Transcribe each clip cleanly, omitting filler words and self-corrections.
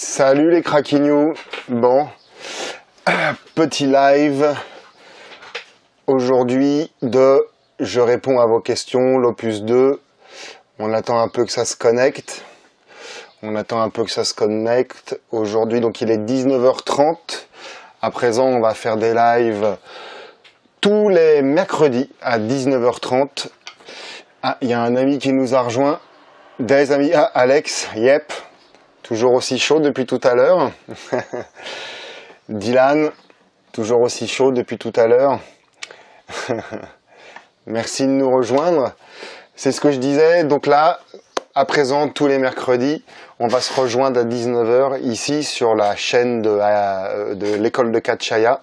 Salut les craquignous. Bon, petit live aujourd'hui de je réponds à vos questions, l'opus 2. On attend un peu que ça se connecte. Aujourd'hui, donc il est 19h30. À présent, on va faire des lives tous les mercredis à 19h30. Ah, il y a un ami qui nous a rejoint. Des amis. Ah, Alex, yep. Toujours aussi chaud depuis tout à l'heure. Dylan, toujours aussi chaud depuis tout à l'heure. Merci de nous rejoindre. C'est ce que je disais. Donc là, à présent, tous les mercredis, on va se rejoindre à 19h ici sur la chaîne de l'école de Katchaya.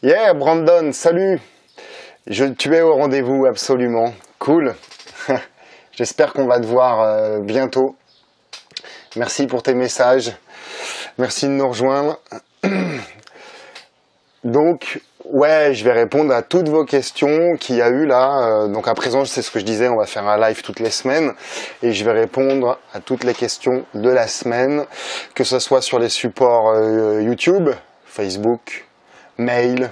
Yeah, Brandon, salut. Tu es au rendez-vous, absolument. Cool. J'espère qu'on va te voir bientôt. Merci pour tes messages. Merci de nous rejoindre. Donc, ouais, je vais répondre à toutes vos questions qu'il y a eu là. Donc à présent, c'est ce que je disais, on va faire un live toutes les semaines. Et je vais répondre à toutes les questions de la semaine, que ce soit sur les supports YouTube, Facebook, mail,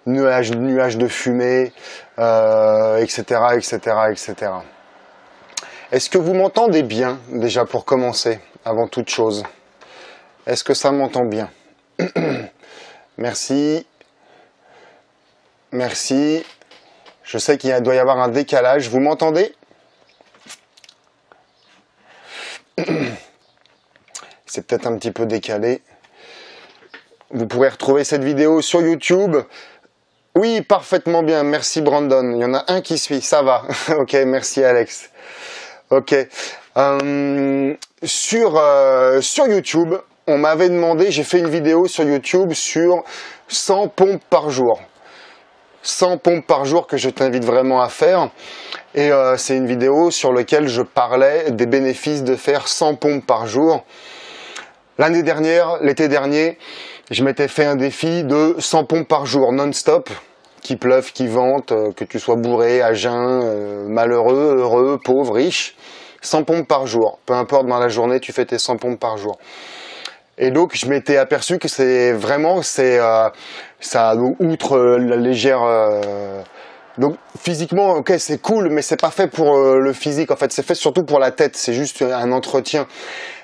nuages de fumée, etc., etc., etc. Est-ce que vous m'entendez bien, déjà pour commencer, avant toute chose? Est-ce que ça m'entend bien? Merci. Merci. Je sais qu'il doit y avoir un décalage. Vous m'entendez? C'est peut-être un petit peu décalé. Vous pourrez retrouver cette vidéo sur YouTube. Oui, parfaitement bien. Merci Brandon. Il y en a un qui suit. Ça va. Ok, merci Alex. Ok. Sur YouTube, on m'avait demandé, j'ai fait une vidéo sur YouTube sur 100 pompes par jour. 100 pompes par jour que je t'invite vraiment à faire. Et c'est une vidéo sur laquelle je parlais des bénéfices de faire 100 pompes par jour. L'année dernière, l'été dernier, je m'étais fait un défi de 100 pompes par jour non-stop. Qu'il pleuve, qu'il vente, que tu sois bourré, à jeun, malheureux, heureux, pauvre, riche. 100 pompes par jour. Peu importe, dans la journée, tu fais tes 100 pompes par jour. Et donc, je m'étais aperçu que c'est vraiment, ça, outre la légère... donc, physiquement, ok, c'est cool, mais c'est pas fait pour le physique. En fait, c'est fait surtout pour la tête. C'est juste un entretien.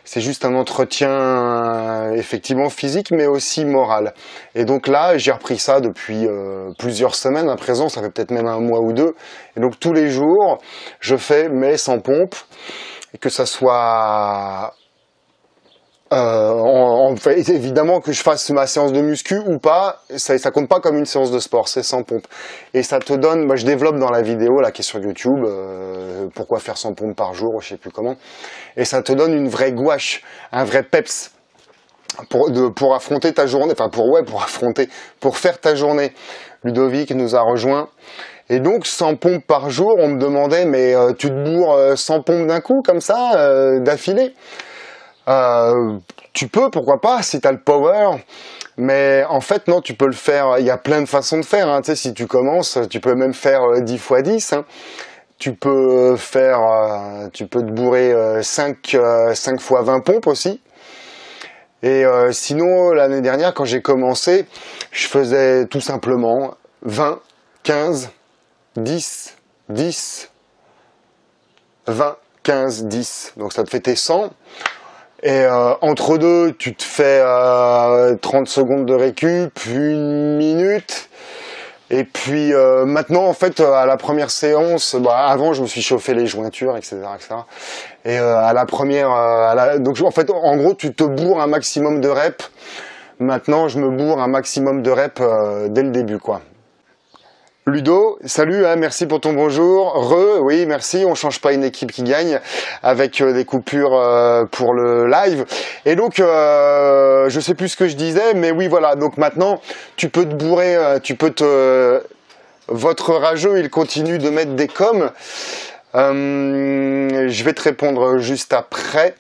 C'est juste un entretien, effectivement, physique, mais aussi moral. Et donc là, j'ai repris ça depuis plusieurs semaines. À présent, ça fait peut-être même un mois ou deux. Et donc, tous les jours, je fais mes 100 pompes. Et que ça soit... évidemment que je fasse ma séance de muscu ou pas, ça compte pas comme une séance de sport, c'est 100 pompes. Et ça te donne, je développe dans la vidéo là qui est sur YouTube, pourquoi faire 100 pompes par jour, je sais plus comment. Et ça te donne une vraie gouache, un vrai peps pour affronter ta journée, enfin pour faire ta journée. Ludovic nous a rejoint. Et donc 100 pompes par jour, on me demandait mais tu te bourres 100 pompes d'un coup comme ça, d'affilée? Tu peux, pourquoi pas, si tu as le power, mais en fait non, tu peux le faire, il y a plein de façons de faire, hein. Tu sais, si tu commences, tu peux même faire 10 x 10, hein. Tu peux te bourrer 5 x 20 pompes aussi. Et sinon, l'année dernière, quand j'ai commencé, je faisais tout simplement 20, 15, 10, 10, 20, 15, 10. Donc ça te fait tes 100. Et entre deux, tu te fais 30 secondes de récup, une minute. Et puis maintenant, en fait, à la première séance, avant, je me suis chauffé les jointures, etc., etc. Et à la première, donc en fait, en gros, tu te bourres un maximum de reps. Maintenant, je me bourre un maximum de reps dès le début, quoi. Ludo, salut, hein, merci pour ton bonjour. Oui, merci, on change pas une équipe qui gagne avec des coupures pour le live. Et donc, je sais plus ce que je disais, mais oui, voilà. Donc maintenant, tu peux te bourrer, votre rageux, il continue de mettre des coms. Je vais te répondre juste après.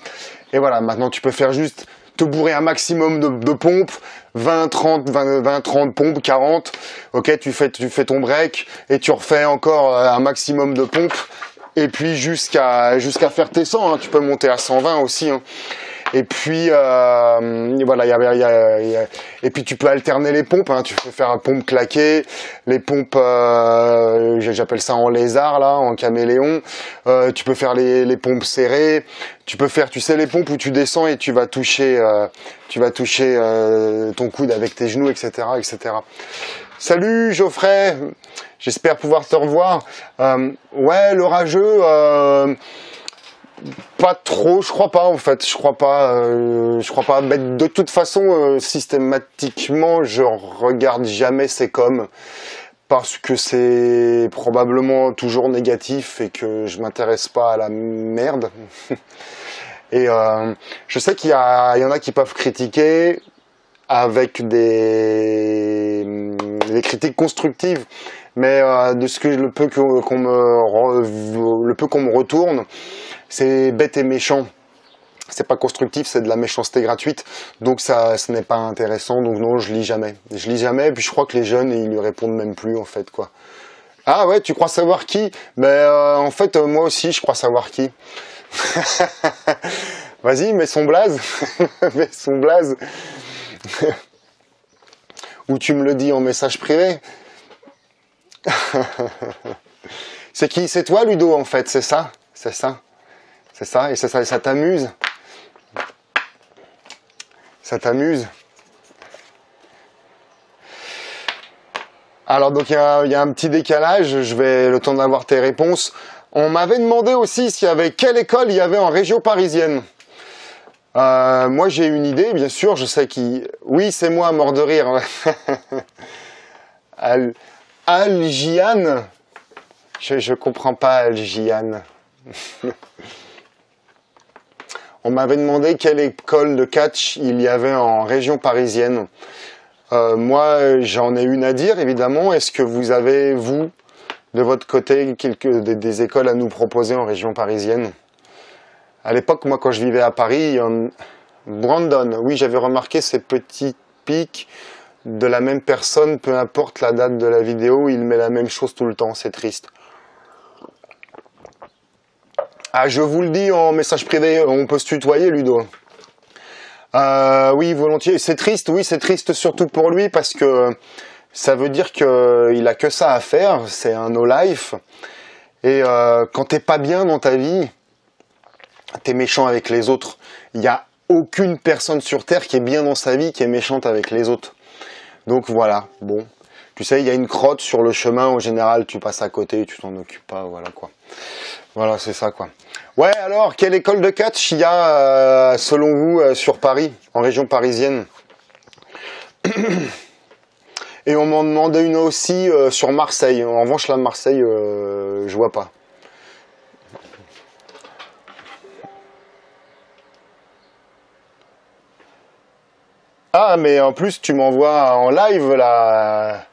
Et voilà, maintenant, tu peux faire juste te bourrer un maximum de pompes, 20, 30 pompes, 40, ok, tu fais ton break et tu refais encore un maximum de pompes et puis jusqu'à faire tes 100, hein, tu peux monter à 120 aussi, hein. Et puis voilà, et puis tu peux alterner les pompes, hein. Tu peux faire un pompe claquée, les pompes, j'appelle ça en lézard là, en caméléon. Tu peux faire les pompes serrées. Tu peux faire, tu sais, les pompes où tu descends et tu vas toucher ton coude avec tes genoux, etc., etc. Salut Geoffrey, j'espère pouvoir te revoir. Ouais, l'orageux. Pas trop, je crois pas en fait, je crois pas. Mais de toute façon, systématiquement, je regarde jamais ces coms parce que c'est probablement toujours négatif et que je m'intéresse pas à la merde. Et je sais qu'il y en a qui peuvent critiquer avec des critiques constructives, mais de ce que le peu qu'on me retourne. C'est bête et méchant, c'est pas constructif, c'est de la méchanceté gratuite, donc ça, ce n'est pas intéressant, donc non, je lis jamais, et puis je crois que les jeunes, ils lui répondent même plus, en fait, quoi. Ah ouais, tu crois savoir qui? Mais en fait, moi aussi, je crois savoir qui. Vas-y, mets son blaze, mets son blaze. Ou tu me le dis en message privé. C'est qui? C'est toi, Ludo, en fait, c'est ça? C'est ça? C'est ça, et ça t'amuse. Ça t'amuse. Alors donc il y a un petit décalage, je vais le temps d'avoir tes réponses. On m'avait demandé aussi quelle école il y avait en région parisienne. Moi j'ai une idée, bien sûr, je sais qui. Oui, c'est moi, mort de rire. Algiane. Je comprends pas Algiane. On m'avait demandé quelle école de catch il y avait en région parisienne. Moi, j'en ai une à dire, évidemment. Est-ce que vous avez, vous, de votre côté, des écoles à nous proposer en région parisienne? À l'époque, moi, quand je vivais à Paris, Brandon, oui, j'avais remarqué ces petits pics de la même personne, peu importe la date de la vidéo, il met la même chose tout le temps, c'est triste. Ah, je vous le dis en message privé, on peut se tutoyer, Ludo. Oui, volontiers. C'est triste, oui, c'est triste surtout pour lui parce que ça veut dire qu'il a que ça à faire, c'est un no life. Et quand t'es pas bien dans ta vie, t'es méchant avec les autres. Il n'y a aucune personne sur Terre qui est bien dans sa vie qui est méchante avec les autres. Donc voilà, bon. Tu sais, il y a une crotte sur le chemin, en général, tu passes à côté, tu t'en occupes pas, voilà quoi. Voilà, c'est ça quoi. Ouais, alors, quelle école de catch il y a, selon vous, sur Paris, en région parisienne? Et on m'en demandait une aussi sur Marseille. En revanche, là, Marseille, je vois pas. Ah, mais en plus, tu m'envoies en live, là.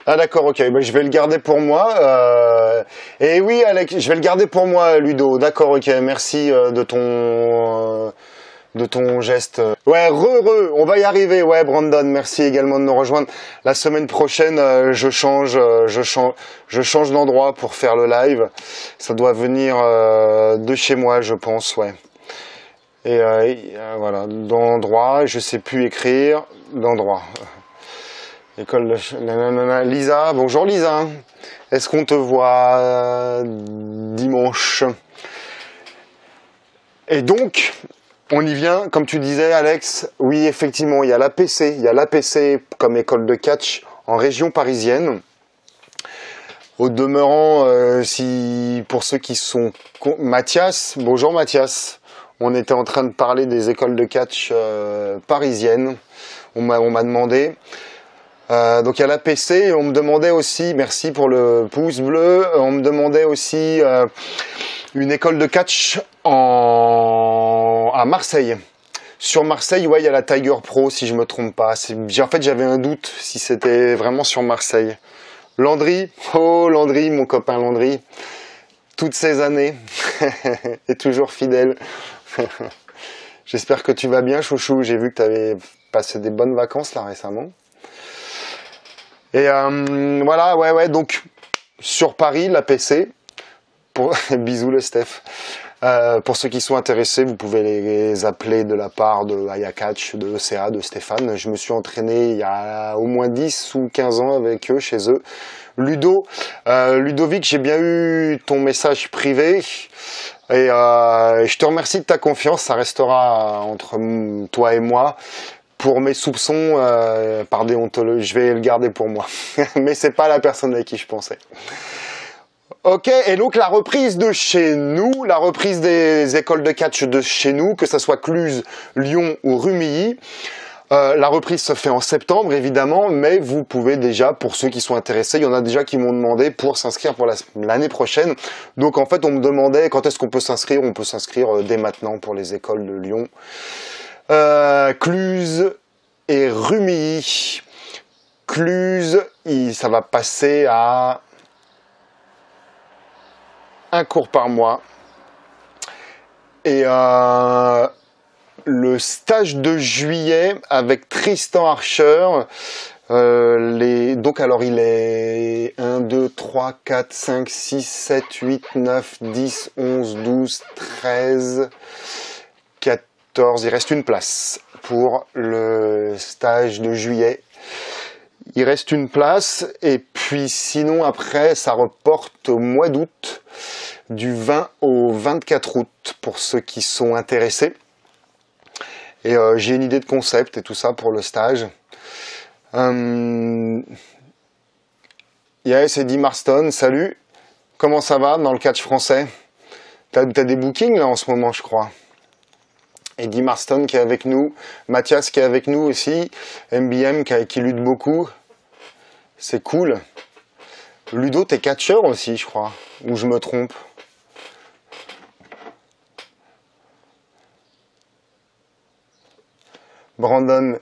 Ah d'accord, ok, bah, je vais le garder pour moi. Et oui, Alex, je vais le garder pour moi, Ludo. D'accord, ok, merci de ton geste. Ouais, on va y arriver. Ouais, Brandon, merci également de nous rejoindre. La semaine prochaine, je change d'endroit pour faire le live. Ça doit venir de chez moi, je pense, ouais. Et voilà, d'endroit, je sais plus écrire, d'endroit. École de... Lisa, bonjour Lisa. Est-ce qu'on te voit dimanche? Et donc, on y vient, comme tu disais Alex, oui effectivement, il y a l'APC comme école de catch en région parisienne. Au demeurant, pour ceux qui sont... Mathias, bonjour Mathias. On était en train de parler des écoles de catch parisiennes. On m'a demandé... donc il y a l'APC, on me demandait aussi, merci pour le pouce bleu, on me demandait aussi une école de catch à Marseille. Sur Marseille, ouais, il y a la Tiger Pro, si je me trompe pas. En fait, j'avais un doute si c'était vraiment sur Marseille. Landry, oh Landry, mon copain Landry, toutes ces années, et toujours fidèle. J'espère que tu vas bien, chouchou. J'ai vu que tu avais passé des bonnes vacances là récemment. Et voilà, ouais, donc sur Paris, l'APC, Bisous le Steph. Pour ceux qui sont intéressés, vous pouvez les appeler de la part de Aya Catch, de ECA, de Stéphane. Je me suis entraîné il y a au moins 10 ou 15 ans avec eux, chez eux. Ludovic, j'ai bien eu ton message privé. Et je te remercie de ta confiance. Ça restera entre toi et moi. Pour mes soupçons, par déontologie, je vais le garder pour moi. Mais c'est pas la personne avec qui je pensais. Ok, et donc la reprise de chez nous, la reprise des écoles de catch de chez nous, que ce soit Cluse, Lyon ou Rumilly, la reprise se fait en septembre évidemment, mais vous pouvez déjà, pour ceux qui sont intéressés, il y en a déjà qui m'ont demandé pour s'inscrire pour l'année prochaine. Donc en fait on me demandait quand est-ce qu'on peut s'inscrire, on peut s'inscrire dès maintenant pour les écoles de Lyon. Cluse et Rumilly. Cluse, ça va passer à un cours par mois. Et le stage de juillet avec Tristan Archer, donc alors il est 1, 2, 3, 4, 5, 6, 7, 8, 9, 10, 11, 12, 13, 14, il reste une place pour le stage de juillet. Il reste une place et puis sinon après ça reporte au mois d'août, du 20 au 24 août pour ceux qui sont intéressés. Et j'ai une idée de concept et tout ça pour le stage. Yes, Eddie Marston, salut. Comment ça va dans le catch français? T'as des bookings là en ce moment je crois. Eddie Marston qui est avec nous, Mathias qui est avec nous aussi, MBM qui lutte beaucoup. C'est cool. Ludo, t'es catcheur aussi, je crois. Ou je me trompe? Brandon,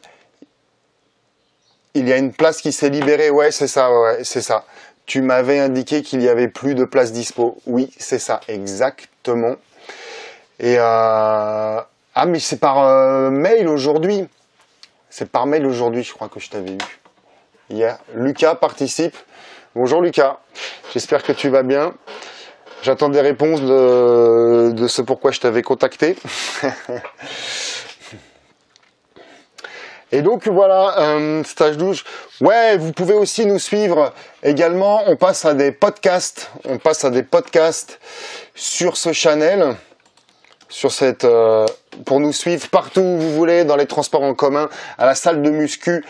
il y a une place qui s'est libérée. Ouais, c'est ça, ouais, c'est ça. Tu m'avais indiqué qu'il y avait plus de place dispo. Oui, c'est ça, exactement. Et ah, mais c'est par mail aujourd'hui. C'est par mail aujourd'hui, je crois que je t'avais eu. Hier. Lucas participe. Bonjour Lucas, j'espère que tu vas bien. J'attends des réponses de ce pourquoi je t'avais contacté. Et donc voilà, stage 12. Ouais, vous pouvez aussi nous suivre également. On passe à des podcasts. On passe à des podcasts sur ce channel. Sur cette, pour nous suivre partout où vous voulez, dans les transports en commun, à la salle de muscu.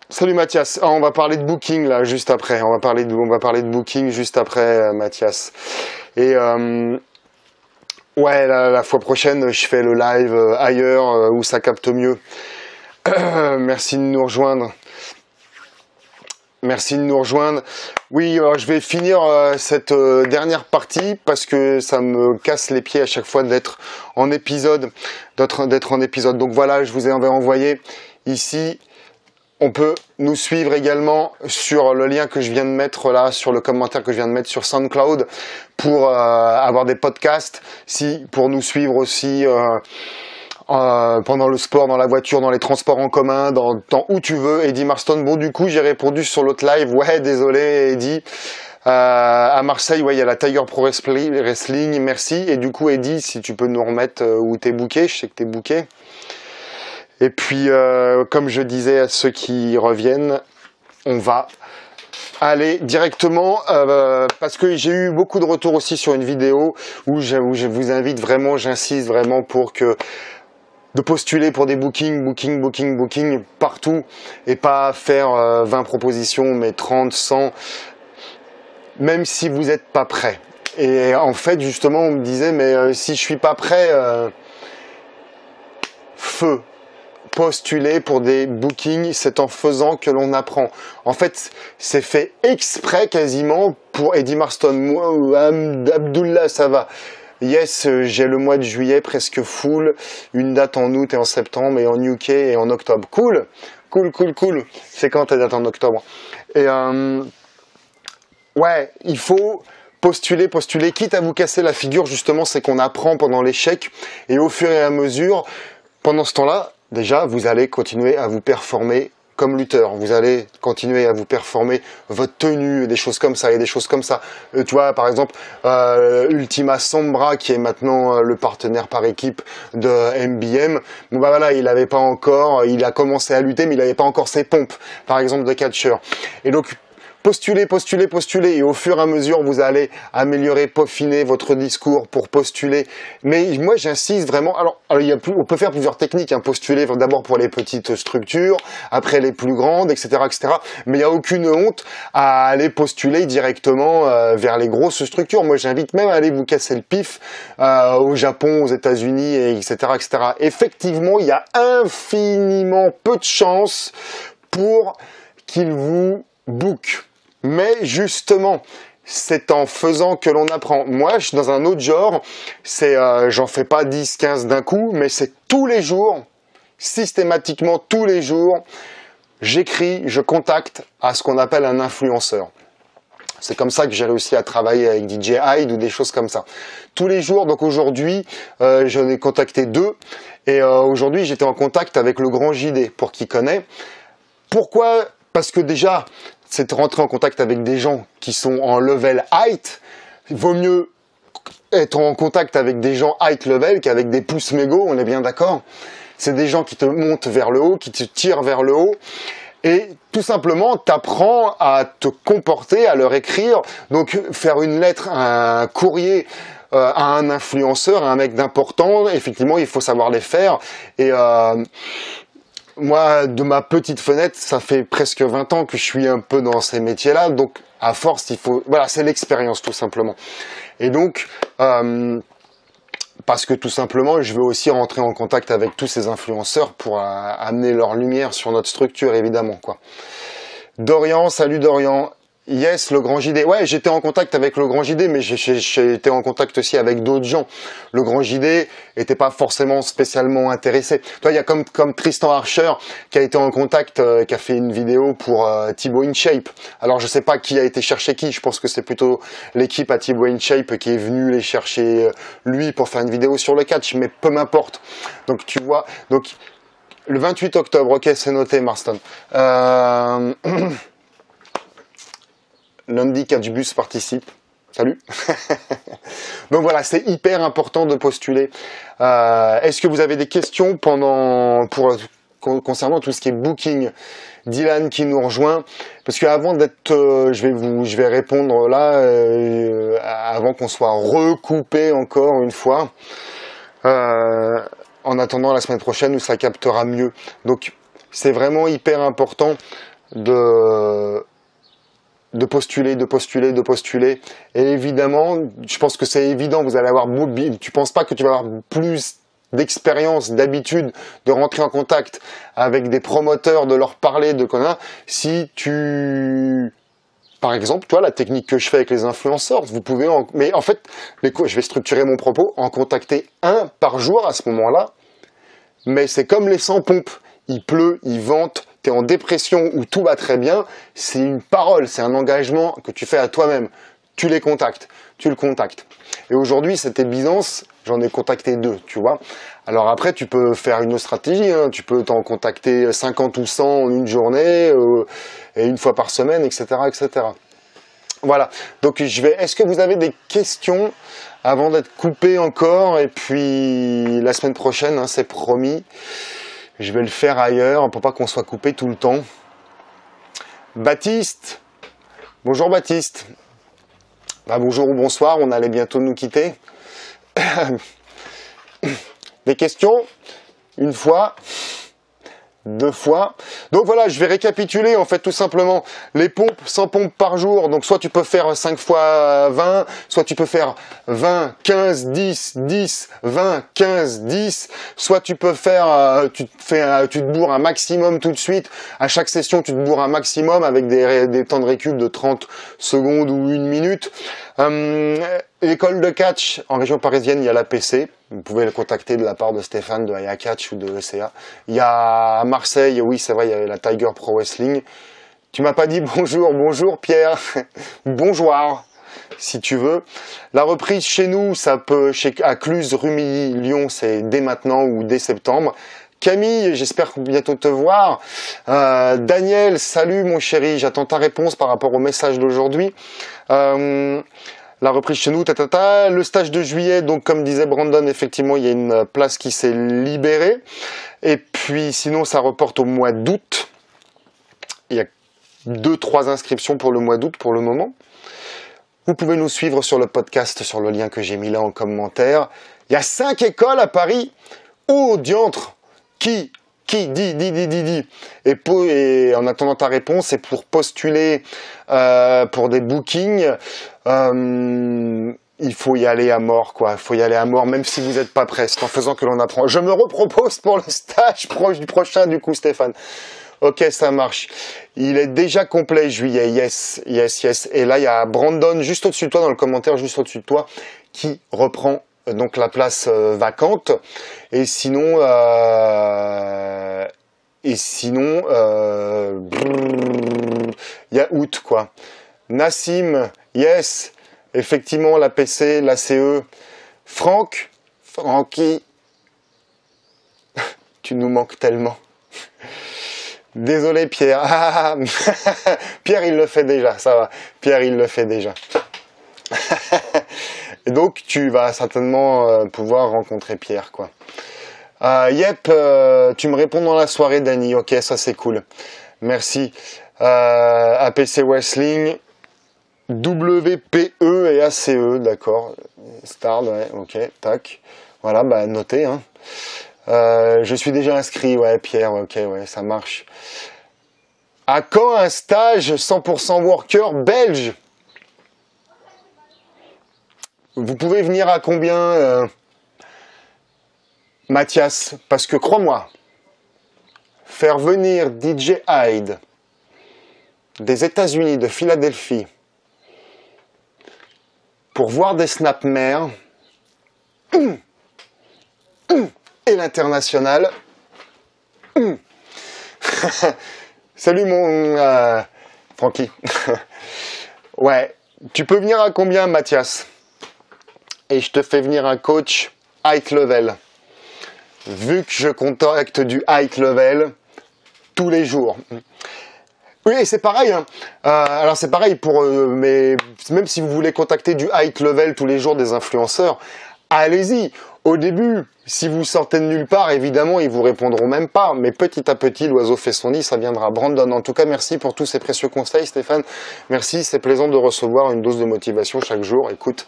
Salut Mathias. Ah, on va parler de booking là juste après. On va parler de booking juste après Mathias. Et ouais, la fois prochaine, je fais le live ailleurs où ça capte mieux. Merci de nous rejoindre. Merci de nous rejoindre. Oui, je vais finir cette dernière partie parce que ça me casse les pieds à chaque fois d'être en épisode, d'être en épisode. Donc voilà, je vous ai envoyé ici. On peut nous suivre également sur le lien que je viens de mettre là, sur le commentaire que je viens de mettre sur SoundCloud pour avoir des podcasts, pour nous suivre aussi pendant le sport, dans la voiture, dans les transports en commun, dans où tu veux. Eddie Marston, bon du coup j'ai répondu sur l'autre live, ouais désolé Eddie. À Marseille, ouais, il y a la Tiger Pro Wrestling, merci. Et du coup Eddie, si tu peux nous remettre où t'es booké, je sais que t'es booké. Et puis, comme je disais à ceux qui reviennent, on va aller directement, parce que j'ai eu beaucoup de retours aussi sur une vidéo où je vous invite vraiment, j'insiste vraiment pour que de postuler pour des bookings partout et pas faire 20 propositions, mais 30, 100, même si vous n'êtes pas prêt. Et en fait, justement, on me disait, mais si je suis pas prêt, feu. Postuler pour des bookings, c'est en faisant que l'on apprend. En fait, c'est fait exprès quasiment pour Eddie Marston. Moi, Abdullah, ça va. Yes, j'ai le mois de juillet presque full, une date en août et en septembre, et en UK et en octobre. Cool, cool. C'est quand ta date en octobre? Et ouais, il faut postuler, quitte à vous casser la figure. Justement, c'est qu'on apprend pendant l'échec, et au fur et à mesure, pendant ce temps-là, déjà, vous allez continuer à vous performer comme lutteur. Vous allez continuer à vous performer votre tenue, des choses comme ça et des choses comme ça. Tu vois, par exemple, Ultima Sombra, qui est maintenant le partenaire par équipe de MBM. Bon bah voilà, il avait pas encore, il a commencé à lutter, mais il n'avait pas encore ses pompes, par exemple, de catcheur. Et donc, postulez, postulez, postulez, et au fur et à mesure, vous allez améliorer, peaufiner votre discours pour postuler. Mais moi, j'insiste vraiment. Alors on peut faire plusieurs techniques. Hein. Postuler d'abord pour les petites structures, après les plus grandes, etc., etc. Mais il n'y a aucune honte à aller postuler directement vers les grosses structures. Moi, j'invite même à aller vous casser le pif au Japon, aux États-Unis, etc., etc. Effectivement, il y a infiniment peu de chances pour qu'ils vous bookent. Mais justement, c'est en faisant que l'on apprend. Moi, je suis dans un autre genre, c'est j'en fais pas 10, 15 d'un coup, mais c'est tous les jours, systématiquement tous les jours, j'écris, je contacte à ce qu'on appelle un influenceur. C'est comme ça que j'ai réussi à travailler avec DJ Hyde ou des choses comme ça. Tous les jours, donc aujourd'hui, j'en ai contacté 2, et aujourd'hui, j'étais en contact avec le Grand JD, pour qui connaît. Pourquoi ? Parce que déjà, c'est de rentrer en contact avec des gens qui sont en level height. Il vaut mieux être en contact avec des gens height level qu'avec des pouces mégots, on est bien d'accord. C'est des gens qui te montent vers le haut, qui te tirent vers le haut. Et tout simplement, t'apprends à te comporter, à leur écrire. Donc, faire une lettre, un courrier à un influenceur, à un mec d'important, effectivement, il faut savoir les faire. Et moi, de ma petite fenêtre, ça fait presque 20 ans que je suis un peu dans ces métiers-là. Donc, à force, il faut... Voilà, c'est l'expérience, tout simplement. Et donc, parce que tout simplement, je veux aussi rentrer en contact avec tous ces influenceurs pour amener leur lumière sur notre structure, évidemment, quoi. Dorian, salut Dorian. Yes, le Grand JD. Ouais, j'étais en contact avec le Grand JD, mais j'ai été en contact aussi avec d'autres gens. Le Grand JD était pas forcément spécialement intéressé. Toi, il y a comme Tristan Archer qui a été en contact, qui a fait une vidéo pour Thibaut InShape. Alors, je sais pas qui a été chercher qui. Je pense que c'est plutôt l'équipe à Thibaut InShape qui est venue les chercher lui pour faire une vidéo sur le catch, mais peu m'importe. Donc, tu vois. Donc, le 28 octobre, ok, c'est noté, Marston. Lundi, Catchbus participe. Salut. Donc voilà, c'est hyper important de postuler. Est-ce que vous avez des questions concernant tout ce qui est booking? Dylan qui nous rejoint, parce qu'avant d'être, je vais répondre là, avant qu'on soit recoupé encore une fois. En attendant la semaine prochaine où ça captera mieux. Donc c'est vraiment hyper important de postuler. Et évidemment, je pense que c'est évident, vous allez avoir, tu penses pas que tu vas avoir plus d'expérience, d'habitude de rentrer en contact avec des promoteurs, de leur parler de quoi, si tu, par exemple, toi, la technique que je fais avec les influenceurs, vous pouvez, mais en fait, je vais structurer mon propos, en contacter un par jour à ce moment-là, mais c'est comme les sans pompes, il pleut, il vente, tu es en dépression ou tout va très bien, c'est une parole, c'est un engagement que tu fais à toi-même. Tu les contactes, tu le contactes. Et aujourd'hui, cette évidence, j'en ai contacté 2, tu vois. Alors après, tu peux faire une autre stratégie, hein. Tu peux t'en contacter 50 ou 100 en une journée, et une fois par semaine, etc., etc. Voilà. Donc est-ce que vous avez des questions avant d'être coupé encore? Et puis la semaine prochaine, hein, c'est promis. Je vais le faire ailleurs pour pas qu'on soit coupé tout le temps. Baptiste. Bonjour Baptiste. Bah, bonjour ou bonsoir, on allait bientôt nous quitter. Des questions? Une fois? 2 fois. Donc voilà, je vais récapituler en fait tout simplement les pompes, 100 pompes par jour. Donc soit tu peux faire 5 fois 20, soit tu peux faire 20, 15, 10, 10, 20, 15, 10, soit tu peux faire, tu te bourres un maximum tout de suite. À chaque session, tu te bourres un maximum avec des temps de récup de 30 secondes ou 1 minute. L'école de catch en région parisienne, il y a l'APC. Vous pouvez le contacter de la part de Stéphane de Aya Catch ou de ECA. Il y a à Marseille, oui c'est vrai, il y a la Tiger Pro Wrestling. Tu m'as pas dit bonjour Pierre. Bonjour, si tu veux. La reprise chez nous, ça peut, à Cluse, Rumilly, Lyon, c'est dès maintenant ou dès septembre. Camille, j'espère bientôt te voir. Daniel, salut mon chéri, j'attends ta réponse par rapport au message d'aujourd'hui. La reprise chez nous, le stage de juillet, donc comme disait Brandon, effectivement, il y a une place qui s'est libérée. Et puis sinon, ça reporte au mois d'août. Il y a 2-3 inscriptions pour le mois d'août pour le moment. Vous pouvez nous suivre sur le podcast, sur le lien que j'ai mis là en commentaire. Il y a 5 écoles à Paris. Oh, diantre! Qui dit. Et en attendant ta réponse, et pour postuler pour des bookings, il faut y aller à mort, quoi. Il faut y aller à mort, même si vous n'êtes pas prêt. C'est en faisant que l'on apprend. Je me repropose pour le stage prochain, du coup, Stéphane. Ok, ça marche. Il est déjà complet, juillet. Yes. Et là, il y a Brandon, juste au-dessus de toi, dans le commentaire, juste au-dessus de toi, qui reprend donc la place vacante. Et sinon, il y a août, quoi. Nassim, yes, effectivement, la PC, la CE. Francky, tu nous manques tellement. Désolé Pierre. Pierre, il le fait déjà, ça va. Pierre, il le fait déjà. Et donc, tu vas certainement pouvoir rencontrer Pierre, quoi. Tu me réponds dans la soirée, Dani. Ok, ça c'est cool. Merci. APC Wrestling, WPE et ACE, d'accord. Start, ouais, ok, tac. Voilà, bah notez, hein. Je suis déjà inscrit, ouais, Pierre, ok, ouais, ça marche. À quand un stage 100% worker belge? Vous pouvez venir à combien, Mathias? Parce que crois-moi, faire venir DJ Hyde des États-Unis, de Philadelphie, pour voir des Snapmares et l'international. Salut mon Francky. Ouais, tu peux venir à combien, Mathias? Et je te fais venir un coach high level. Vu que je contacte du high level tous les jours. Oui, et c'est pareil. Hein. Alors c'est pareil pour, mais même si vous voulez contacter du high level tous les jours des influenceurs, allez-y. Au début, si vous sortez de nulle part, évidemment, ils vous répondront même pas. Mais petit à petit, l'oiseau fait son nid, ça viendra. Brandon, en tout cas, merci pour tous ces précieux conseils, Stéphane. Merci, c'est plaisant de recevoir une dose de motivation chaque jour. Écoute,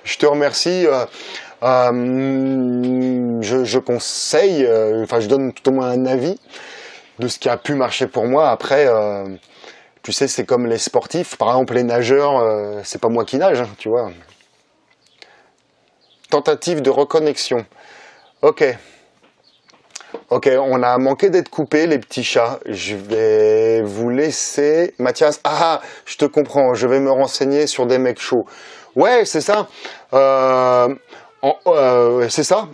je te remercie. Je conseille, enfin, je donne tout au moins un avis de ce qui a pu marcher pour moi. Après, tu sais, c'est comme les sportifs. Par exemple, les nageurs, c'est pas moi qui nage, hein, tu vois. Tentative de reconnexion. Ok, on a manqué d'être coupé, les petits chats. Je vais vous laisser... Mathias, je te comprends, je vais me renseigner sur des mecs chauds. Ouais, c'est ça. C'est ça.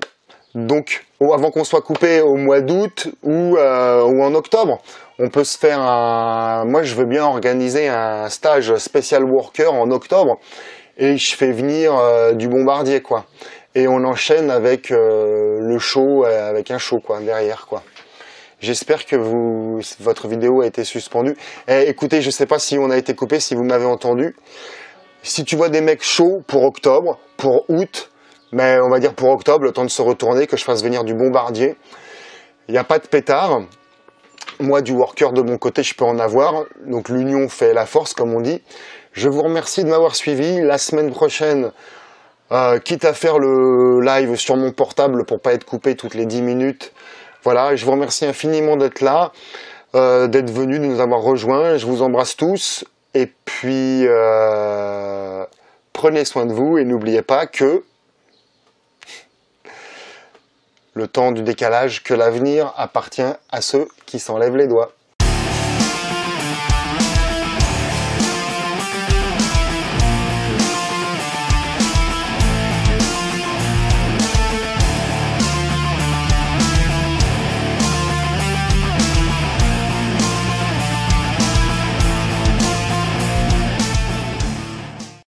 Donc, avant qu'on soit coupé au mois d'août ou en octobre, on peut se faire un... Moi, je veux bien organiser un stage spécial worker en octobre. Et je fais venir du bombardier, quoi. Et on enchaîne avec le show, avec un show, quoi, derrière, quoi. J'espère que votre vidéo a été suspendue. Écoutez, je sais pas si on a été coupé, si vous m'avez entendu. Si tu vois des mecs chauds pour octobre, pour août, mais on va dire pour octobre, le temps de se retourner, que je fasse venir du bombardier. Il n'y a pas de pétard. Moi, du worker de mon côté, je peux en avoir. Donc l'union fait la force, comme on dit. Je vous remercie de m'avoir suivi. La semaine prochaine, quitte à faire le live sur mon portable pour pas être coupé toutes les 10 minutes. Voilà, je vous remercie infiniment d'être là, d'être venu, de nous avoir rejoints. Je vous embrasse tous. Et puis, prenez soin de vous et n'oubliez pas que le temps du décalage, que l'avenir appartient à ceux qui s'enlèvent les doigts.